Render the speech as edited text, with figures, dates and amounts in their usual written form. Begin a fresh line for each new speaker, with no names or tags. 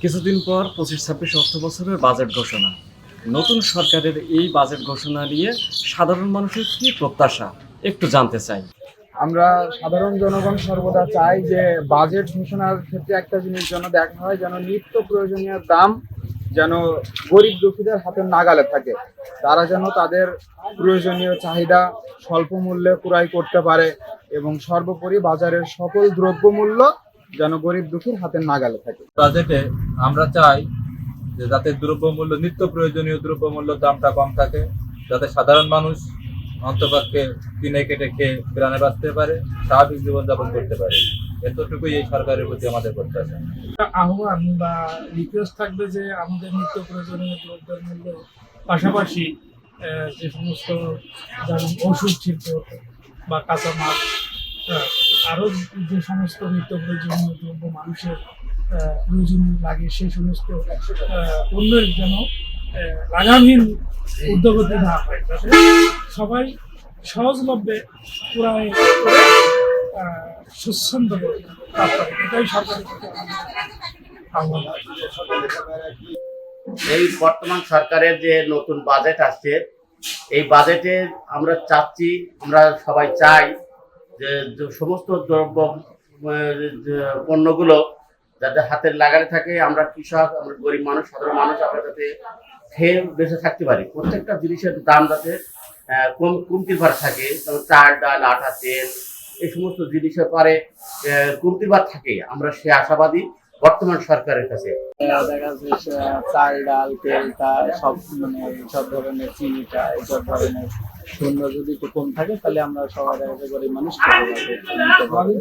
কিছুদিন পর ২৫-২৬ অর্থ বছরের বাজেট ঘোষণা। নতুন সরকারের এই বাজেট ঘোষণা নিয়ে সাধারণ মানুষের কি প্রত্যাশা একটু জানতে চাই।
আমরা সাধারণ জনগণ সর্বদা চাই যে বাজেট ঘোষণার ক্ষেত্রে একটা জিনিস যেন দেখা হয়, যেন নিত্য প্রয়োজনীয় দাম যেন গরিব দুঃখীদের হাতের নাগালে থাকে। তারা যেন তাদের প্রয়োজনীয় চাহিদা স্বল্প মূল্যে ক্রয় করতে পারে এবং সর্বোপরি বাজারের সকল দ্রব্যমূল্য যেন গরিব দুঃখীর হাতের নাগালে থাকে।
বাজেটে আমরা চাই যে যাতে দ্রব্যমূল্য নিত্য প্রয়োজনীয় দ্রব্যমূল্য দামটা কম থাকে, যাতে সাধারণ মানুষ অন্তপক্ষে কিনে কেটে খেয়ে প্রাণে বাঁচতে পারে, স্বাভাবিক জীবনযাপন করতে পারে। এতটুকুই এই সরকারের প্রতি আমাদের প্রত্যাশা।
আহ্বান বা রিকোয়েস্ট থাকবে যে আমাদের নিত্য প্রয়োজনীয় দ্রব্যের মূল্য পাশাপাশি যে সমস্ত যেমন ওষুধ শিল্প বা কাঁচামাল, আরও যে সমস্ত নিত্য প্রয়োজনীয় দ্রব্য মানুষের প্রয়োজন লাগে সেই সমস্ত পণ্যের যেন লাগামহীন উদ্যোগতি না হয়, যাতে সবাই সহজলভ্যে ক্রয় করে স্বচ্ছন্দভাবে লাভ করে। এটাই সরকারের কাছে আহ্বান।
এই বর্তমান সরকারের যে নতুন বাজেট আসছে, এই বাজেটে আমরা চাচ্ছি, আমরা সবাই চাই যে সমস্ত দ্রব্য পণ্যগুলো যাতে হাতের লাগালে থাকে, আমরা কৃষক, আমরা গরিব মানুষ, সাধারণ মানুষ আমরা যাতে খেয়ে বেঁচে থাকতে পারি। প্রত্যেকটা জিনিসের দাম যাতে কমতির ভার থাকে, যেমন চাল, ডাল, আটা, তেল, এই সমস্ত জিনিসের পরে কমতির ভার থাকে। আমরা সে আশাবাদী বর্তমান সরকারের কাছে।
দেখা যাচ্ছে চাল, ডাল, তেলটা সব সব ধরনের চিনিটা, এইসব ধরনের শূন্য যদি একটু কম থাকে তাহলে আমরা সবাই দেখা যায় গরিব মানুষ খেতে পারবো।